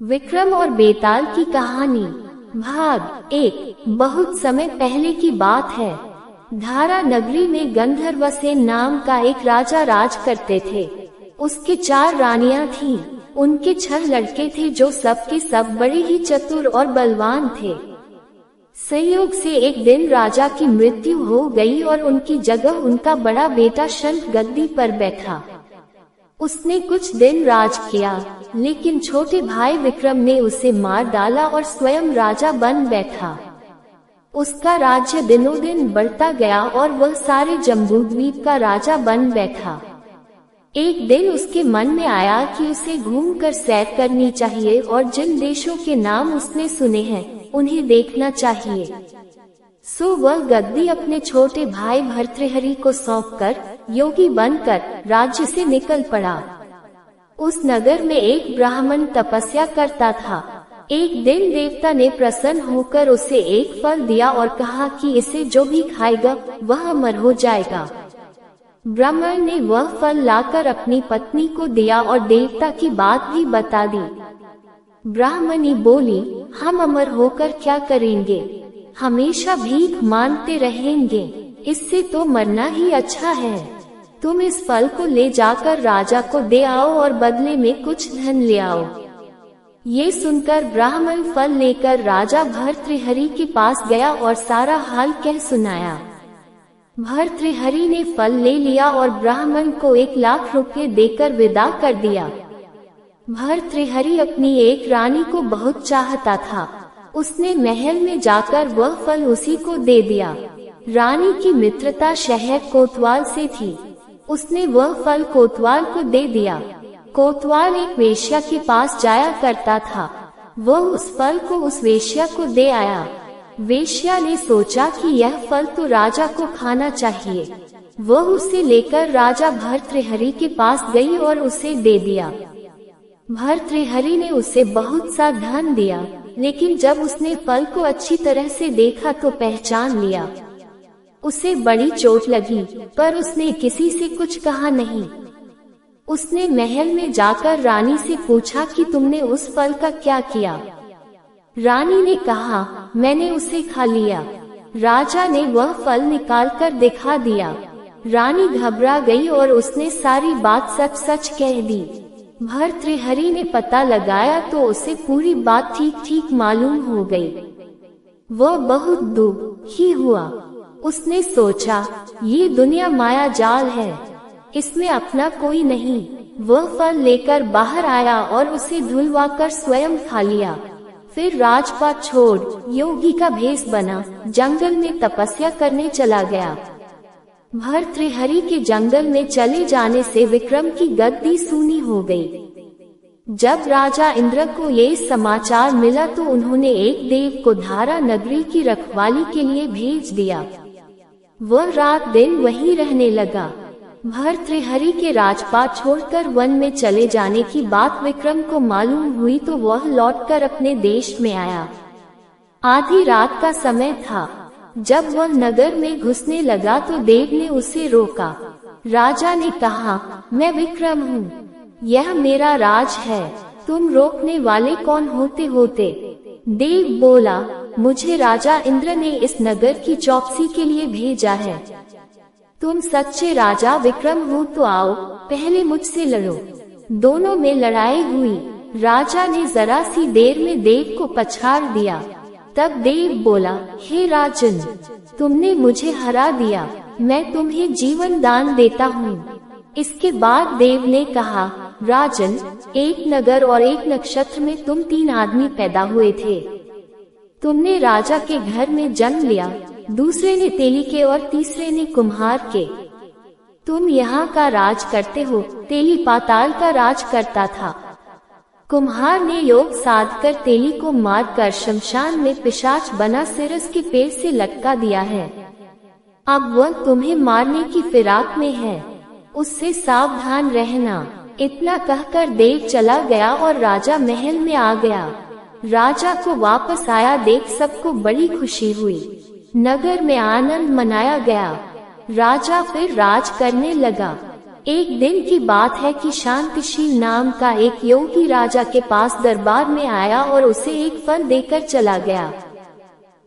विक्रम और बेताल की कहानी भाग 1। बहुत समय पहले की बात है। धारा नगरी में गंधर्वसेन नाम का एक राजा राज करते थे। उसके 4 रानियां थीं। उनके 6 लड़के थे जो सबके सब बड़े ही चतुर और बलवान थे। संयोग से एक दिन राजा की मृत्यु हो गई और उनकी जगह उनका बड़ा बेटा शंख गद्दी पर बैठा। उसने कुछ दिन राज किया, लेकिन छोटे भाई विक्रम ने उसे मार डाला और स्वयं राजा बन बैठा। उसका राज्य दिनों दिन बढ़ता गया और वह सारे जम्बूद्वीप का राजा बन बैठा। एक दिन उसके मन में आया कि उसे घूमकर सैर करनी चाहिए और जिन देशों के नाम उसने सुने हैं उन्हें देखना चाहिए। सो वह गद्दी अपने छोटे भाई भर्तृहरि को सौंपकर योगी बनकर राज्य से निकल पड़ा। उस नगर में एक ब्राह्मण तपस्या करता था। एक दिन देवता ने प्रसन्न होकर उसे एक फल दिया और कहा कि इसे जो भी खाएगा वह अमर हो जाएगा। ब्राह्मण ने वह फल लाकर अपनी पत्नी को दिया और देवता की बात भी बता दी। ब्राह्मणी बोली, हम अमर होकर क्या करेंगे, हमेशा भीख मांगते रहेंगे, इससे तो मरना ही अच्छा है। तुम इस फल को ले जाकर राजा को दे आओ और बदले में कुछ धन ले आओ। ये सुनकर ब्राह्मण फल लेकर राजा भर्तृहरि के पास गया और सारा हाल कह सुनाया। भर्तृहरि ने फल ले लिया और ब्राह्मण को 1 लाख रुपए देकर विदा कर दिया। भर्तृहरि अपनी एक रानी को बहुत चाहता था। उसने महल में जाकर वह फल उसी को दे दिया। रानी की मित्रता शहर कोतवाल से थी। उसने वह फल कोतवाल को दे दिया। कोतवाल एक वेश्या के पास जाया करता था। वह उस फल को उस वेश्या को दे आया। वेश्या ने सोचा कि यह फल तो राजा को खाना चाहिए। वह उसे लेकर राजा भर्तृहरि के पास गई और उसे दे दिया। भर्तृहरि ने उसे बहुत सा धन दिया, लेकिन जब उसने फल को अच्छी तरह से देखा तो पहचान लिया। उसे बड़ी चोट लगी, पर उसने किसी से कुछ कहा नहीं। उसने महल में जाकर रानी से पूछा कि तुमने उस फल का क्या किया। रानी ने कहा, मैंने उसे खा लिया। राजा ने वह फल निकालकर दिखा दिया। रानी घबरा गई और उसने सारी बात सच सच कह दी। भर्तृहरि ने पता लगाया तो उसे पूरी बात ठीक ठीक मालूम हो गई। वह बहुत दुखी हुआ। उसने सोचा, ये दुनिया माया जाल है, इसमें अपना कोई नहीं। वह फल लेकर बाहर आया और उसे धुलवाकर स्वयं खा लिया। फिर राजपाट छोड़ योगी का भेष बना जंगल में तपस्या करने चला गया। भर्तृहरि के जंगल में चले जाने से विक्रम की गद्दी सूनी हो गई। जब राजा इंद्र को ये समाचार मिला तो उन्होंने एक देव को धारा नगरी की रखवाली के लिए भेज दिया। वह रात दिन वहीं रहने लगा। भर्तृहरि के राजपाट छोड़कर वन में चले जाने की बात विक्रम को मालूम हुई तो वह लौटकर अपने देश में आया। आधी रात का समय था। जब वह नगर में घुसने लगा तो देव ने उसे रोका। राजा ने कहा, मैं विक्रम हूँ, यह मेरा राज है, तुम रोकने वाले कौन होते? देव बोला, मुझे राजा इंद्र ने इस नगर की चौकसी के लिए भेजा है। तुम सच्चे राजा विक्रम हो तो आओ, पहले मुझसे लड़ो। दोनों में लड़ाई हुई। राजा ने जरा सी देर में देव को पछाड़ दिया। तब देव बोला, हे राजन, तुमने मुझे हरा दिया, मैं तुम्हें जीवन दान देता हूँ। इसके बाद देव ने कहा, राजन, एक नगर और एक नक्षत्र में तुम 3 आदमी पैदा हुए थे। तुमने राजा के घर में जन्म लिया, दूसरे ने तेली के और तीसरे ने कुम्हार के। तुम यहाँ का राज करते हो, तेली पाताल का राज करता था। कुम्हार ने योग साध कर तेली को मारकर शमशान में पिशाच बना सिरस के पेड़ से लटका दिया है। अब वह तुम्हें मारने की फिराक में है, उससे सावधान रहना। इतना कहकर देव चला गया और राजा महल में आ गया। राजा को वापस आया देख सबको बड़ी खुशी हुई। नगर में आनंद मनाया गया। राजा फिर राज करने लगा। एक दिन की बात है कि शांतिशील नाम का एक योगी राजा के पास दरबार में आया और उसे एक फल देकर चला गया।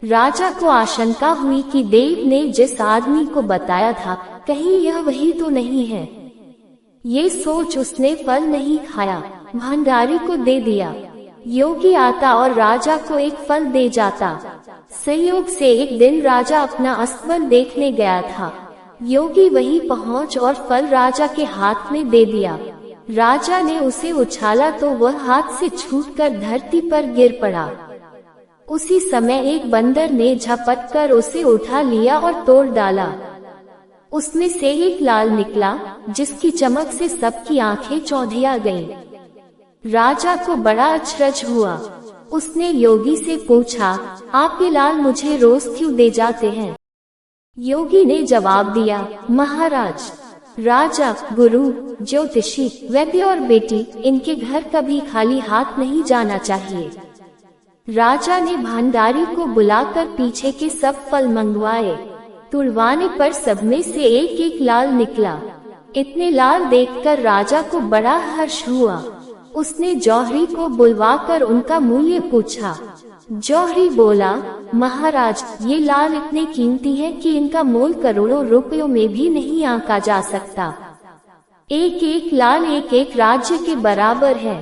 राजा को आशंका हुई कि देव ने जिस आदमी को बताया था कहीं यह वही तो नहीं है। ये सोच उसने फल नहीं खाया, भंडारी को दे दिया। योगी आता और राजा को एक फल दे जाता। संयोग से एक दिन राजा अपना अस्तबल देखने गया था। योगी वहीं पहुंच और फल राजा के हाथ में दे दिया। राजा ने उसे उछाला तो वह हाथ से छूटकर धरती पर गिर पड़ा। उसी समय एक बंदर ने झपट कर उसे उठा लिया और तोड़ डाला। उसमें से एक लाल निकला जिसकी चमक से सबकी आंखें चौंधिया गईं। राजा को बड़ा अचरज हुआ। उसने योगी से पूछा, आप ये लाल मुझे रोज क्यों दे जाते हैं? योगी ने जवाब दिया, महाराज, राजा, गुरु, ज्योतिषी, वैद्य और बेटी, इनके घर कभी खाली हाथ नहीं जाना चाहिए। राजा ने भंडारी को बुलाकर पीछे के सब फल मंगवाए। तुड़वाने पर सब में से एक एक लाल निकला। इतने लाल देखकर राजा को बड़ा हर्ष हुआ। उसने जौहरी को बुलवाकर उनका मूल्य पूछा। जौहरी बोला, महाराज, ये लाल इतने कीमती हैं कि इनका मोल करोड़ों रुपयों में भी नहीं आंका जा सकता। एक एक लाल एक एक राज्य के बराबर है।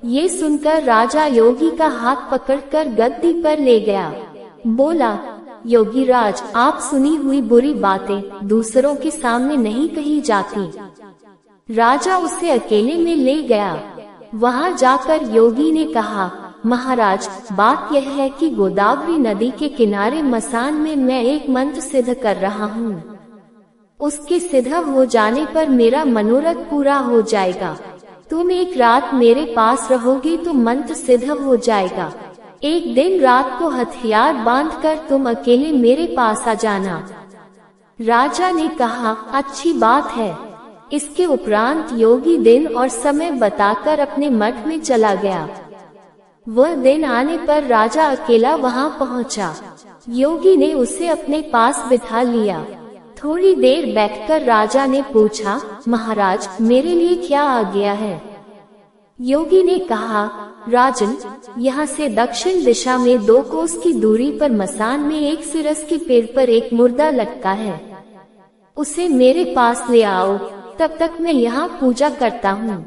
ये सुनकर राजा योगी का हाथ पकड़कर गद्दी पर ले गया। बोला, योगी राज, आप सुनी हुई बुरी बातें दूसरों के सामने नहीं कही जाती। राजा उसे अकेले में ले गया। वहां जाकर योगी ने कहा, महाराज, बात यह है कि गोदावरी नदी के किनारे मसान में मैं एक मंत्र सिद्ध कर रहा हूँ। उसके सिद्ध हो जाने पर मेरा मनोरथ पूरा हो जाएगा। तुम एक रात मेरे पास रहोगे तो मंत्र सिद्ध हो जाएगा। एक दिन रात को हथियार बांधकर तुम अकेले मेरे पास आ जाना। राजा ने कहा, अच्छी बात है। इसके उपरांत योगी दिन और समय बताकर अपने मठ में चला गया। वह दिन आने पर राजा अकेला वहां पहुंचा। योगी ने उसे अपने पास बिठा लिया। थोड़ी देर बैठकर राजा ने पूछा, महाराज, मेरे लिए क्या आ गया है? योगी ने कहा, राजन, यहाँ से दक्षिण दिशा में 2 कोस की दूरी पर मसान में एक सिरस के पेड़ पर एक मुर्दा लटका है। उसे मेरे पास ले आओ, तब तक मैं यहाँ पूजा करता हूँ।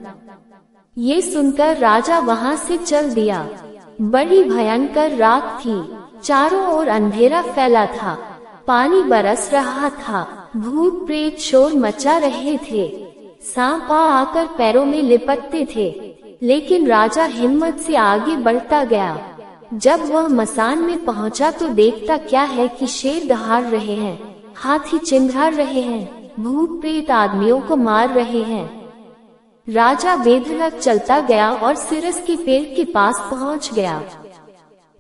ये सुनकर राजा वहाँ से चल दिया। बड़ी भयंकर रात थी। चारों ओर अंधेरा फैला था। पानी बरस रहा था। भूत प्रेत शोर मचा रहे थे। सांप आकर पैरों में लिपटते थे, लेकिन राजा हिम्मत से आगे बढ़ता गया। जब वह मसान में पहुंचा तो देखता क्या है कि शेर दहाड़ रहे हैं, हाथी चिंघाड़ रहे हैं, भूत प्रेत आदमियों को मार रहे हैं। राजा बेधड़क चलता गया और सिरस के पेड़ के पास पहुंच गया।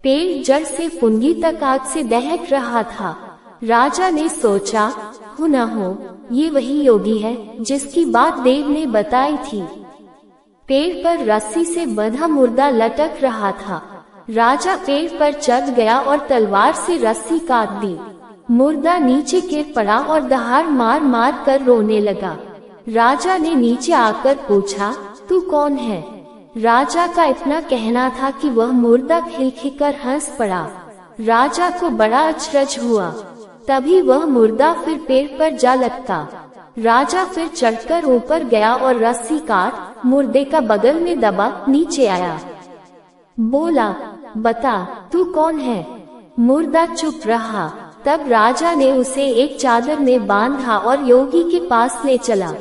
पेड़ जड़ से फुनगी तक आग से दहक रहा था। राजा ने सोचा, हो न हो ये वही योगी है जिसकी बात देव ने बताई थी। पेड़ पर रस्सी से बंधा मुर्दा लटक रहा था। राजा पेड़ पर चढ़ गया और तलवार से रस्सी काट दी। मुर्दा नीचे गिर पड़ा और दहाड़ मार मार कर रोने लगा। राजा ने नीचे आकर पूछा, तू कौन है? राजा का इतना कहना था कि वह मुर्दा खिलखिलकर हंस पड़ा। राजा को बड़ा अचरज हुआ। तभी वह मुर्दा फिर पेड़ पर जा लटका। राजा फिर चढ़कर ऊपर गया और रस्सी काट मुर्दे का बगल में दबा नीचे आया। बोला, बता, तू कौन है? मुर्दा चुप रहा। तब राजा ने उसे एक चादर में बांधा और योगी के पास ले चला।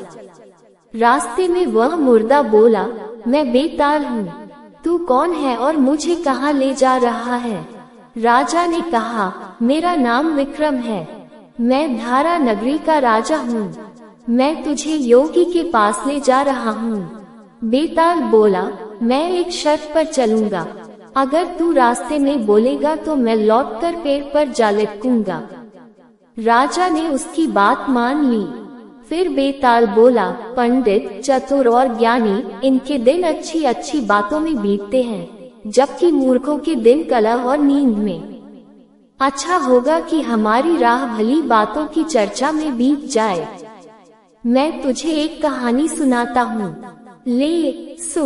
रास्ते में वह मुर्दा बोला, मैं बेताल हूँ। तू कौन है और मुझे कहाँ ले जा रहा है? राजा ने कहा, मेरा नाम विक्रम है। मैं धारा नगरी का राजा हूँ। मैं तुझे योगी के पास ले जा रहा हूँ। बेताल बोला, मैं एक शर्त पर चलूंगा। अगर तू रास्ते में बोलेगा तो मैं लौटकर पेड़ पर जा लटकूंगा। राजा ने उसकी बात मान ली। फिर बेताल बोला, पंडित, चतुर और ज्ञानी, इनके दिन अच्छी अच्छी बातों में बीतते हैं, जबकि मूर्खों के दिन कलह और नींद में। अच्छा होगा कि हमारी राह भली बातों की चर्चा में बीत जाए। मैं तुझे एक कहानी सुनाता हूँ। ले सुन।